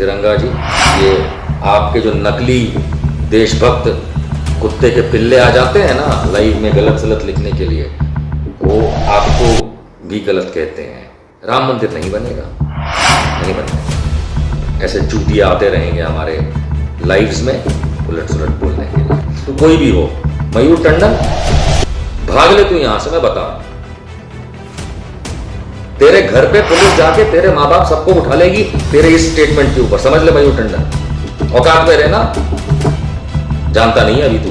तिरंगा जी, ये आपके जो नकली देशभक्त कुत्ते के पिल्ले आ जाते हैं ना लाइव में गलत सलत लिखने के लिए, वो आपको भी गलत कहते हैं। राम मंदिर नहीं बनेगा, नहीं बनेगा। ऐसे चूतिया आते रहेंगे हमारे लाइव्स में उलट सुलट बोलने के लिए। तो कोई भी हो, मयूर टंडन भाग ले तू यहां से, मैं बता रहा हूं। तेरे घर पे पुलिस जाके तेरे माँ बाप सबको उठा लेगी तेरे इस स्टेटमेंट के ऊपर, समझ ले मयूर टंडन। औकात में रहना, जानता नहीं है अभी तू।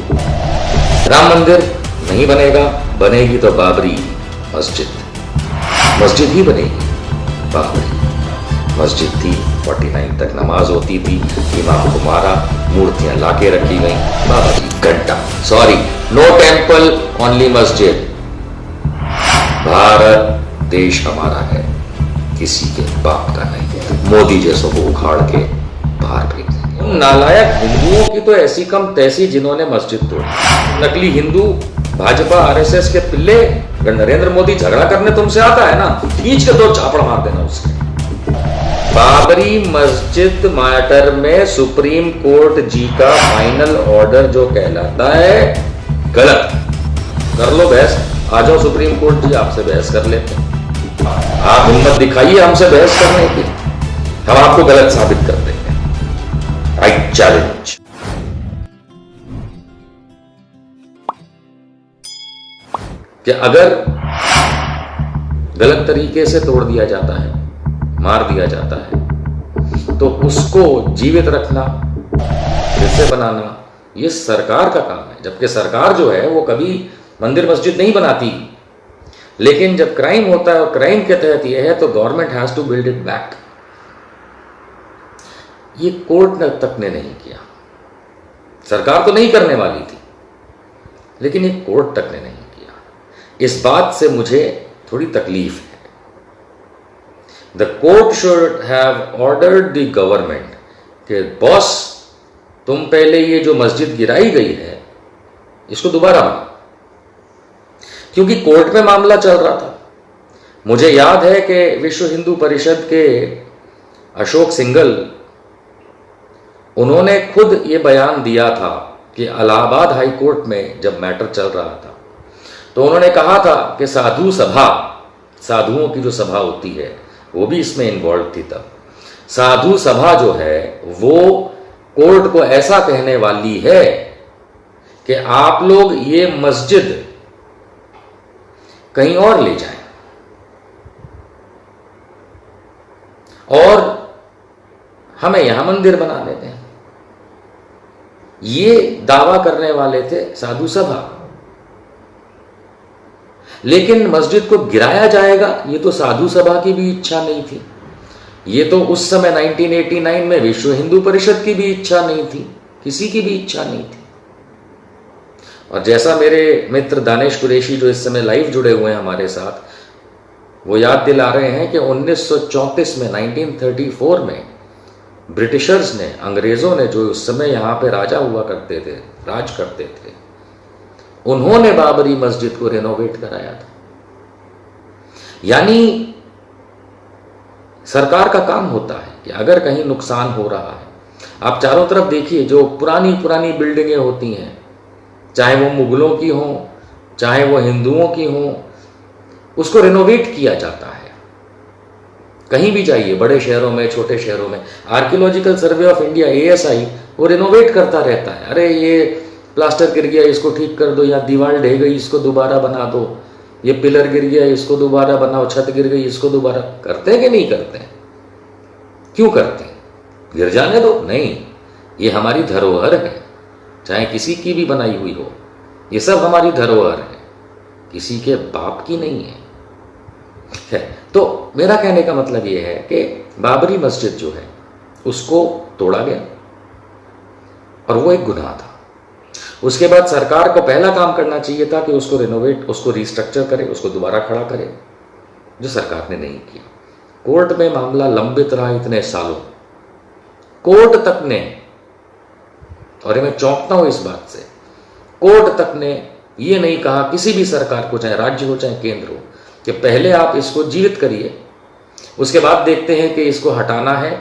राम मंदिर नहीं बनेगा, बनेगी तो बाबरी मस्जिद ही बनेगी। बाबरी मस्जिद थी, 49 तक नमाज होती थी, इमाम को मारा, मूर्तियां लाके रखी गई, बाबा जी घंटा, सॉरी नो टेम्पल ओनली मस्जिद। भारत देश हमारा है, किसी के बाप का नहीं। मोदी जैसों को उखाड़ के बाहर फेंक देंगे। उन नालायक हिंदुओं की तो ऐसी कम तैसी जिन्होंने मस्जिद तोड़ी। नकली हिंदू भाजपा आरएसएस के पिल्ले, अगर नरेंद्र मोदी झगड़ा करने तुमसे आता है ना, खींच के 2 चापड़ मार देना उसके। बाबरी मस्जिद मैटर में सुप्रीम कोर्ट जी का फाइनल ऑर्डर जो कहलाता है गलत। कर लो बहस, आ जाओ सुप्रीम कोर्ट जी, आपसे बहस कर लेते हैं। आप हिम्मत दिखाइए हमसे बहस करने की, हम आपको गलत साबित कर देंगे। I challenge. कि अगर गलत तरीके से तोड़ दिया जाता है, मार दिया जाता है, तो उसको जीवित रखना, फिर से बनाना, ये सरकार का काम है। जबकि सरकार जो है वो कभी मंदिर मस्जिद नहीं बनाती, लेकिन जब क्राइम होता है और क्राइम के तहत ये है तो government has to build it back. ये कोर्ट तक ने नहीं किया। सरकार तो नहीं करने वाली थी, लेकिन ये कोर्ट तक ने नहीं किया। इस बात से मुझे थोड़ी तकलीफ है। The court should have ordered the government कि बॉस, तुम पहले ये जो मस्जिद गिराई गई है इसको दोबारा बनाओ, क्योंकि कोर्ट में मामला चल रहा था। मुझे याद है कि विश्व हिंदू परिषद के अशोक सिंघल, उन्होंने खुद ये बयान दिया था कि इलाहाबाद हाई कोर्ट में जब मैटर चल रहा था तो उन्होंने कहा था कि साधु सभा, साधुओं की जो सभा होती है वो भी इसमें इन्वॉल्व थी। तब साधु सभा जो है वो कोर्ट को ऐसा कहने वाली है कि आप लोग ये मस्जिद कहीं और ले जाएं और हमें यहां मंदिर बना देते हैं। ये दावा करने वाले थे साधु सभा। लेकिन मस्जिद को गिराया जाएगा ये तो साधु सभा की भी इच्छा नहीं थी। ये तो उस समय 1989 में विश्व हिंदू परिषद की भी इच्छा नहीं थी, किसी की भी इच्छा नहीं थी। और जैसा मेरे मित्र दानिश कुरैशी जो इस समय लाइव जुड़े हुए हैं हमारे साथ, वो याद दिला रहे हैं कि 1934 में 1934 में ब्रिटिशर्स ने, अंग्रेजों ने, जो उस समय यहां पे राजा हुआ करते थे, राज करते थे, उन्होंने बाबरी मस्जिद को रेनोवेट कराया था। यानी सरकार का काम होता है कि अगर कहीं नुकसान हो रहा है, आप चारों तरफ देखिए, जो पुरानी पुरानी बिल्डिंगें होती हैं, चाहे वो मुगलों की हों, चाहे वो हिंदुओं की हों, उसको रेनोवेट किया जाता है। कहीं भी जाइए, बड़े शहरों में, छोटे शहरों में, archaeological survey of India ASI वो रेनोवेट करता रहता है। अरे ये प्लास्टर गिर गया, इसको ठीक कर दो, या दीवार ढह गई, इसको दोबारा बना दो, ये पिलर गिर गया, इसको दोबारा बनाओ, छत गिर गई, इसको दोबारा। करते हैं कि नहीं करते हैं? क्यों करते हैं? गिर जाने दो? नहीं, ये हमारी धरोहर है, चाहे किसी की भी बनाई हुई हो, ये सब हमारी धरोहर है, किसी के बाप की नहीं है। तो मेरा कहने का मतलब ये है कि बाबरी मस्जिद जो है उसको तोड़ा गया और वो एक गुनाह था। उसके बाद सरकार को पहला काम करना चाहिए था कि उसको रेनोवेट, उसको रिस्ट्रक्चर करे, उसको दोबारा खड़ा करे, जो सरकार ने नहीं किया। कोर्ट में मामला लंबित रहा इतने सालों, कोर्ट तक ने, और ये मैं चौंकता हूं इस बात से, कोर्ट तक ने ये नहीं कहा किसी भी सरकार को, चाहे राज्य हो चाहे केंद्र हो, कि पहले आप इसको जीवित करिए, उसके बाद देखते हैं कि इसको हटाना है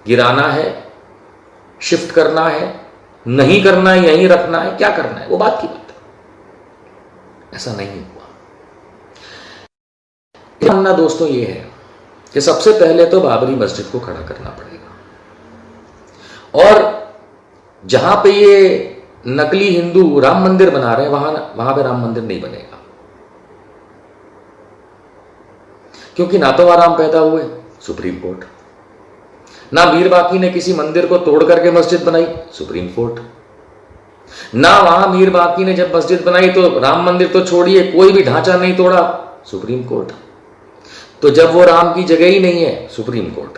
गिराना है, शिफ्ट करना है, नहीं करना है, यहीं रखना है, क्या करना है, वो बात की बात है। ऐसा नहीं हुआ। मानना दोस्तों ये है कि सबसे पहले तो बाबरी मस्जिद को खड़ा करना पड़ेगा, और जहां पे ये नकली हिंदू राम मंदिर बना रहे हैं वहां पे राम मंदिर नहीं बनेगा, क्योंकि ना तो वहां राम पैदा हुए, सुप्रीम कोर्ट, ना मीर बाकी ने किसी मंदिर को तोड़ करके मस्जिद बनाई, सुप्रीम कोर्ट, ना वहां मीर बाकी ने जब मस्जिद बनाई तो राम मंदिर तो छोड़िए कोई भी ढांचा नहीं तोड़ा, सुप्रीम कोर्ट। तो जब वो राम की जगह ही नहीं है, सुप्रीम कोर्ट।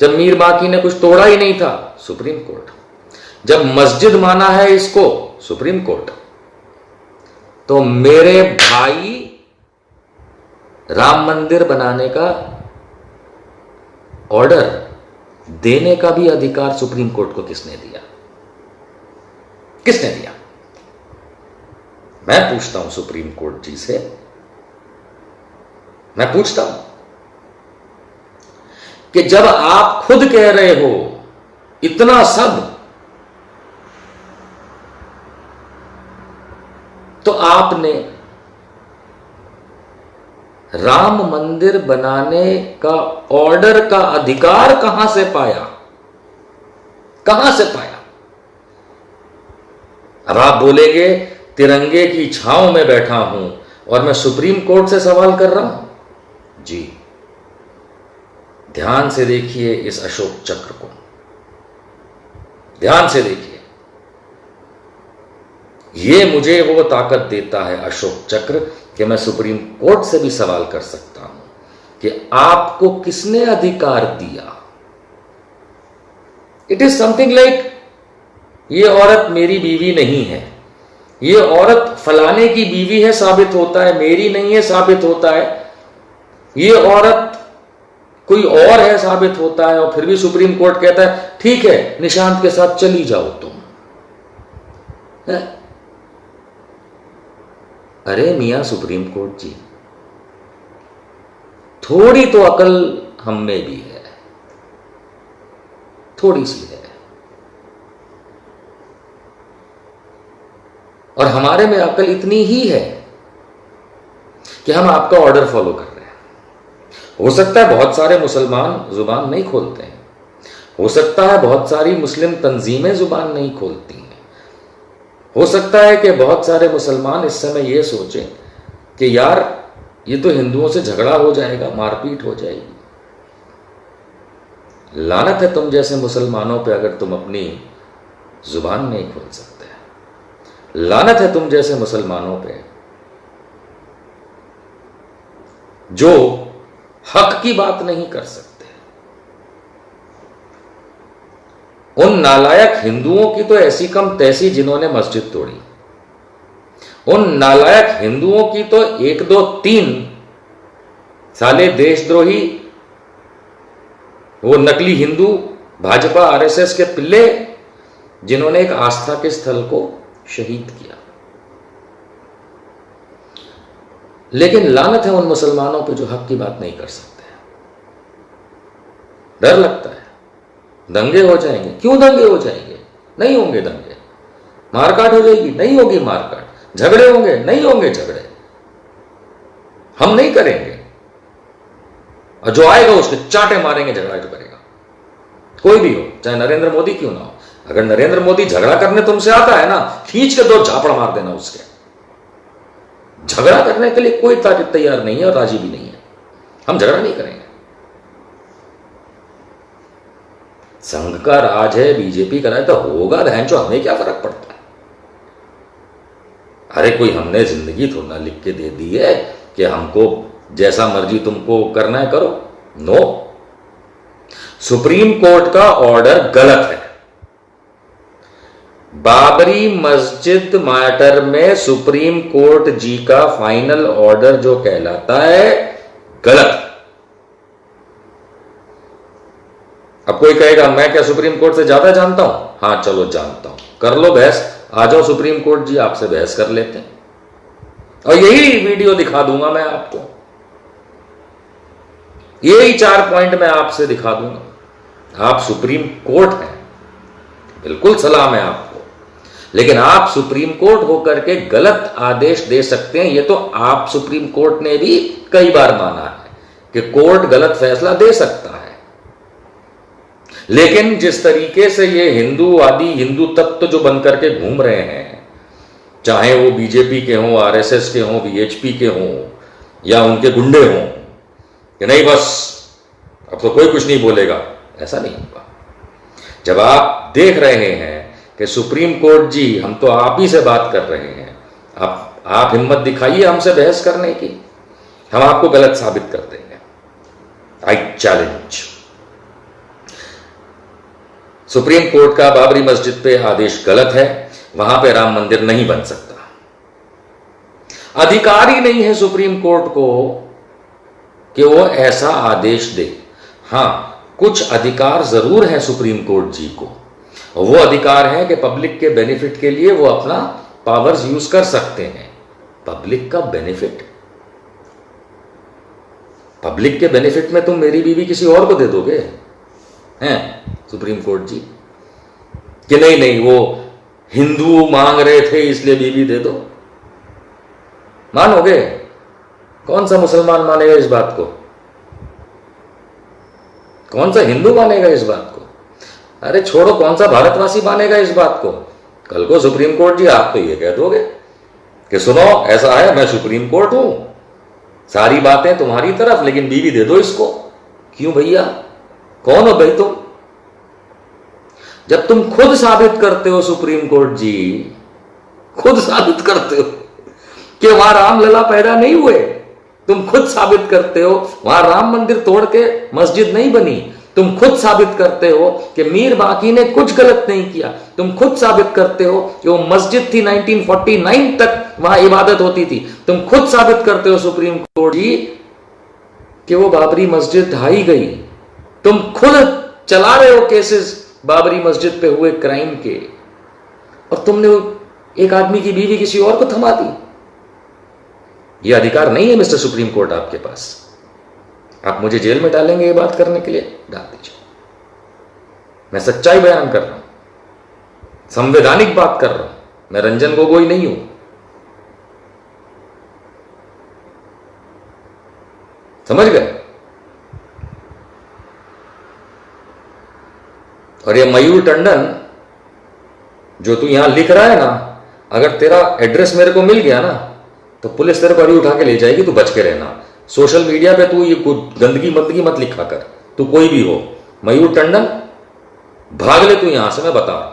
जब मीर बाकी ने कुछ तोड़ा ही नहीं था, सुप्रीम कोर्ट। जब मस्जिद माना है इसको, सुप्रीम कोर्ट। तो मेरे भाई, राम मंदिर बनाने का ऑर्डर देने का भी अधिकार सुप्रीम कोर्ट को किसने दिया? किसने दिया? मैं पूछता हूं सुप्रीम कोर्ट जी से, मैं पूछता हूं कि जब आप खुद कह रहे हो इतना सब, तो आपने राम मंदिर बनाने का ऑर्डर का अधिकार कहां से पाया? कहां से पाया? अब आप बोलेंगे तिरंगे की छांव में बैठा हूं और मैं सुप्रीम कोर्ट से सवाल कर रहा हूं। जी, ध्यान से देखिए इस अशोक चक्र को, ध्यान से देखिए। ये मुझे वो ताकत देता है अशोक चक्र कि मैं सुप्रीम कोर्ट से भी सवाल कर सकता हूं कि आपको किसने अधिकार दिया। इट इज समथिंग लाइक, ये औरत मेरी बीवी नहीं है, ये औरत फलाने की बीवी है साबित होता है, मेरी नहीं है साबित होता है, ये औरत कोई और है साबित होता है, और फिर भी सुप्रीम कोर्ट कहता है ठीक है निशांत के साथ चली जाओ तुम। अरे मियां सुप्रीम कोर्ट जी, थोड़ी तो अकल हम में भी है, थोड़ी सी है, और हमारे में अकल इतनी ही है कि हम आपका ऑर्डर फॉलो कर रहे हैं। हो सकता है बहुत सारे मुसलमान जुबान नहीं खोलते हैं, हो सकता है बहुत सारी मुस्लिम तंजीमें जुबान नहीं खोलती हैं, हो सकता है कि बहुत सारे मुसलमान इस समय ये सोचें कि यार ये तो हिंदुओं से झगड़ा हो जाएगा, मारपीट हो जाएगी। लानत है तुम जैसे मुसलमानों पे अगर तुम अपनी जुबान नहीं खोल सकते। लानत है तुम जैसे मुसलमानों पे जो हक की बात नहीं कर सकते। उन नालायक हिंदुओं की तो ऐसी कम तैसी जिन्होंने मस्जिद तोड़ी, उन नालायक हिंदुओं की तो 1 2 3 साले देशद्रोही, वो नकली हिंदू भाजपा आरएसएस के पिल्ले जिन्होंने एक आस्था के स्थल को शहीद किया। लेकिन लानत है उन मुसलमानों पे जो हक की बात नहीं कर सकते। डर लगता है दंगे हो जाएंगे। क्यों दंगे हो जाएंगे? नहीं होंगे दंगे। मारकाट हो जाएगी? नहीं होगी मारकाट। झगड़े होंगे? नहीं होंगे झगड़े। हम नहीं करेंगे, और जो आएगा उसके चाटे मारेंगे, झगड़ा जो करेगा कोई भी हो, चाहे नरेंद्र मोदी क्यों ना हो। अगर नरेंद्र मोदी झगड़ा करने तुमसे आता है ना, खींच के 2 झापड़ मार देना उसके। झगड़ा करने के लिए कोई तैयार नहीं है और राजी भी नहीं है। हम झगड़ा नहीं करेंगे। संघ का राज है, बीजेपी का राज तो होगा, बहनचोद, हमें क्या फर्क पड़ता है। अरे कोई हमने जिंदगी थोड़ा ना लिख के दे दी है कि हमको जैसा मर्जी तुमको करना है करो। नो, सुप्रीम कोर्ट का ऑर्डर गलत है। बाबरी मस्जिद मैटर में सुप्रीम कोर्ट जी का फाइनल ऑर्डर जो कहलाता है गलत। अब कोई कहेगा मैं क्या सुप्रीम कोर्ट से ज्यादा जानता हूं? हाँ चलो जानता हूं, कर लो बहस, आ जाओ सुप्रीम कोर्ट जी, आपसे बहस कर लेते हैं। और यही वीडियो दिखा दूंगा मैं आपको, यही 4 पॉइंट मैं आपसे दिखा दूंगा। आप सुप्रीम कोर्ट हैं, बिल्कुल सलाम है आपको, लेकिन आप सुप्रीम कोर्ट होकर के गलत आदेश दे सकते हैं। ये तो आप सुप्रीम कोर्ट ने भी कई बार माना है कि कोर्ट गलत फैसला दे सकता है, लेकिन जिस तरीके से ये हिंदूवादी हिंदू तत्व जो बनकर के घूम रहे हैं, चाहे वो बीजेपी के हों, आरएसएस के हों, वीएचपी के हों या उनके गुंडे हों, कि नहीं बस अब तो कोई कुछ नहीं बोलेगा, ऐसा नहीं होगा। जब आप देख रहे हैं कि सुप्रीम कोर्ट जी, हम तो आप ही से बात कर रहे हैं, आप हिम्मत दिखाइए हमसे बहस करने की, हम आपको गलत साबित कर देंगे। I challenge. सुप्रीम कोर्ट का बाबरी मस्जिद पे आदेश गलत है, वहां पे राम मंदिर नहीं बन सकता। अधिकार ही नहीं है सुप्रीम कोर्ट को कि वो ऐसा आदेश दे। हां, कुछ अधिकार जरूर है सुप्रीम कोर्ट जी को, वो अधिकार है कि पब्लिक के बेनिफिट के लिए वो अपना पावर्स यूज कर सकते हैं। पब्लिक का बेनिफिट, पब्लिक के बेनिफिट में तुम मेरी बीवी किसी और को दे दोगे हैं सुप्रीम कोर्ट जी? कि नहीं नहीं वो हिंदू मांग रहे थे इसलिए बीवी दे दो, मानोगे? कौन सा मुसलमान मानेगा इस बात को? कौन सा हिंदू मानेगा इस बात को? अरे छोड़ो, कौन सा भारतवासी मानेगा इस बात को? कल को सुप्रीम कोर्ट जी आप तो ये कह दोगे कि सुनो ऐसा है, मैं सुप्रीम कोर्ट हूं, सारी बातें तुम्हारी तरफ, लेकिन बीवी दे दो इसको। क्यों भैया, कौन हो भाई तुम? जब तुम खुद साबित करते हो, सुप्रीम कोर्ट जी खुद साबित करते हो कि वहां रामलला पैदा नहीं हुए, तुम खुद साबित करते हो वहां राम मंदिर तोड़ के मस्जिद नहीं बनी, तुम खुद साबित करते हो कि मीर बाकी ने कुछ गलत नहीं किया, तुम खुद साबित करते हो कि वो मस्जिद थी 1949 तक वहां इबादत होती थी, तुम खुद साबित करते हो सुप्रीम कोर्ट जी कि वो बाबरी मस्जिद ढाई गई, तुम खुद चला रहे हो केसेस बाबरी मस्जिद पे हुए क्राइम के, और तुमने एक आदमी की बीवी किसी और को थमा दी। यह अधिकार नहीं है मिस्टर सुप्रीम कोर्ट आपके पास। आप मुझे जेल में डालेंगे ये बात करने के लिए, डाल दीजिए। मैं सच्चाई बयान कर रहा हूं, संवैधानिक बात कर रहा हूं, मैं रंजन गोगोई नहीं हूं। समझ गए? और ये मयूर टंडन जो तू यहां लिख रहा है ना, अगर तेरा एड्रेस मेरे को मिल गया ना तो पुलिस तेरे को अभी उठा के ले जाएगी, तू बच के रहना। सोशल मीडिया पे तू ये गंदगी मंदगी मत लिखा कर, तू कोई भी हो। मयूर टंडन भाग ले तू यहां से, मैं बता रहा हूं।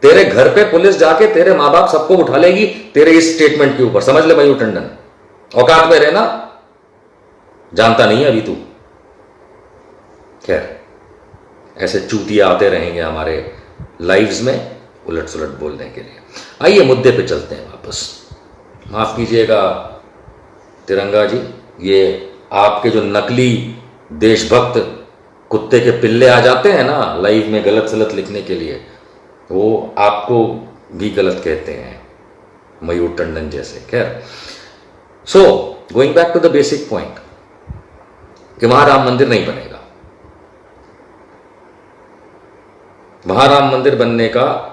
तेरे घर पे पुलिस जाके तेरे मां बाप सबको उठा लेगी तेरे इस स्टेटमेंट के ऊपर, समझ ले मयूर टंडन। औकात में रहना, जानता नहीं है अभी तू। खैर, ऐसे चूतिया आते रहेंगे हमारे लाइव्स में उलट सुलट बोलने के लिए। आइए मुद्दे पे चलते हैं वापस। माफ कीजिएगा तिरंगा जी, ये आपके जो नकली देशभक्त कुत्ते के पिल्ले आ जाते हैं ना लाइव में गलत सलत लिखने के लिए, वो आपको भी गलत कहते हैं, मयूर टंडन जैसे। खैर, so going back to the basic point कि वहां राम मंदिर नहीं बनेगा। वहां राम मंदिर बनने का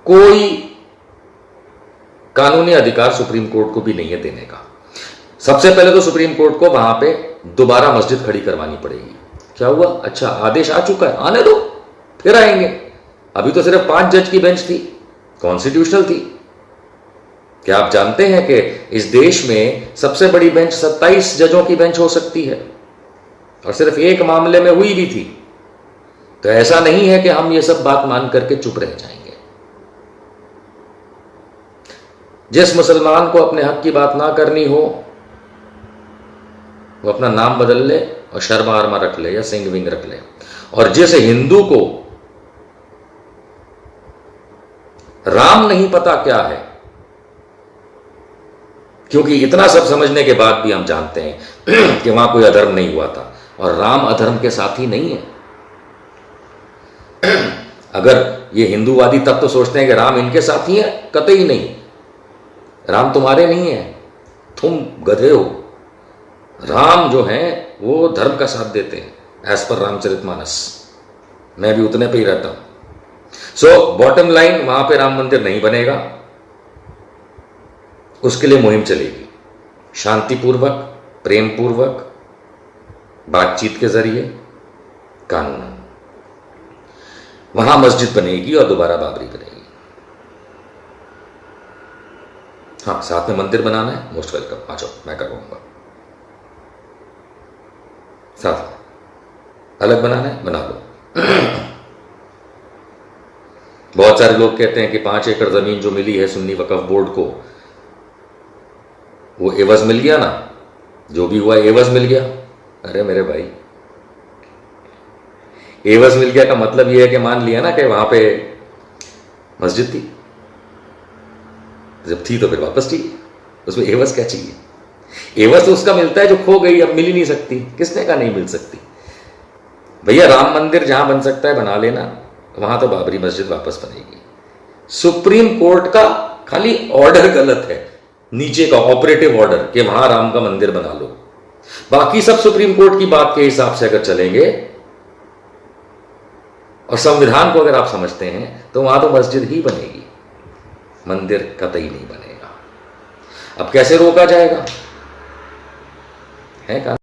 कोई कानूनी अधिकार सुप्रीम कोर्ट को भी नहीं है देने का। सबसे पहले तो सुप्रीम कोर्ट को वहां पे दोबारा मस्जिद खड़ी करवानी पड़ेगी। क्या हुआ? अच्छा, आदेश आ चुका है, आने दो, फिर आएंगे। अभी तो सिर्फ 5 जज की बेंच थी, कॉन्स्टिट्यूशनल थी। क्या आप जानते हैं कि इस देश में सबसे बड़ी बेंच 27 जजों की बेंच हो सकती है, और सिर्फ एक मामले में हुई भी थी। तो ऐसा नहीं है कि हम ये सब बात मान करके चुप रह जाएंगे। जिस मुसलमान को अपने हक की बात ना करनी हो, वो अपना नाम बदल ले और शर्मा वर्मा रख ले या सिंह विंग रख ले। और जिस हिंदू को राम नहीं पता क्या है, क्योंकि इतना सब समझने के बाद भी हम जानते हैं कि वहां कोई अधर्म नहीं हुआ था, और राम अधर्म के साथी नहीं है। अगर ये हिंदूवादी तब तो सोचते हैं कि राम इनके साथी है, कतई नहीं। राम तुम्हारे नहीं है, तुम गधे हो। राम जो हैं वो धर्म का साथ देते हैं एज पर रामचरितमानस। मैं भी उतने पे ही रहता हूं। सो बॉटम लाइन, वहां पे राम मंदिर नहीं बनेगा। उसके लिए मुहिम चलेगी, शांतिपूर्वक, प्रेम पूर्वक, बातचीत के जरिए, कानूनन। वहां मस्जिद बनेगी और दोबारा बाबरी बनेगी। हाँ, साथ में मंदिर बनाना है, मोस्ट वेलकम, आ जाओ, मैं करवाऊंगा। साथ में अलग बनाना है, बना लो। बहुत सारे लोग कहते हैं कि 5 एकड़ जमीन जो मिली है सुन्नी वक्फ बोर्ड को, वो एवज मिल गया ना, जो भी हुआ एवज मिल गया। अरे मेरे भाई, एवज मिल गया का मतलब ये है कि मान लिया ना कि वहां पे मस्जिद थी, जब थी तो फिर वापस चाहिए, उसमें एवज क्या चाहिए? एवज तो उसका मिलता है जो खो गई, अब मिल ही नहीं सकती। किसने कहा नहीं मिल सकती? भैया राम मंदिर जहां बन सकता है बना लेना, वहां तो बाबरी मस्जिद वापस बनेगी। सुप्रीम कोर्ट का खाली ऑर्डर गलत है, नीचे का ऑपरेटिव ऑर्डर कि वहां राम का मंदिर बना लो। बाकी सब सुप्रीम कोर्ट की बात के हिसाब से अगर चलेंगे और संविधान को अगर आप समझते हैं तो वहां तो मस्जिद ही बनेगी, मंदिर कतई नहीं बनेगा। अब कैसे रोका जाएगा? है का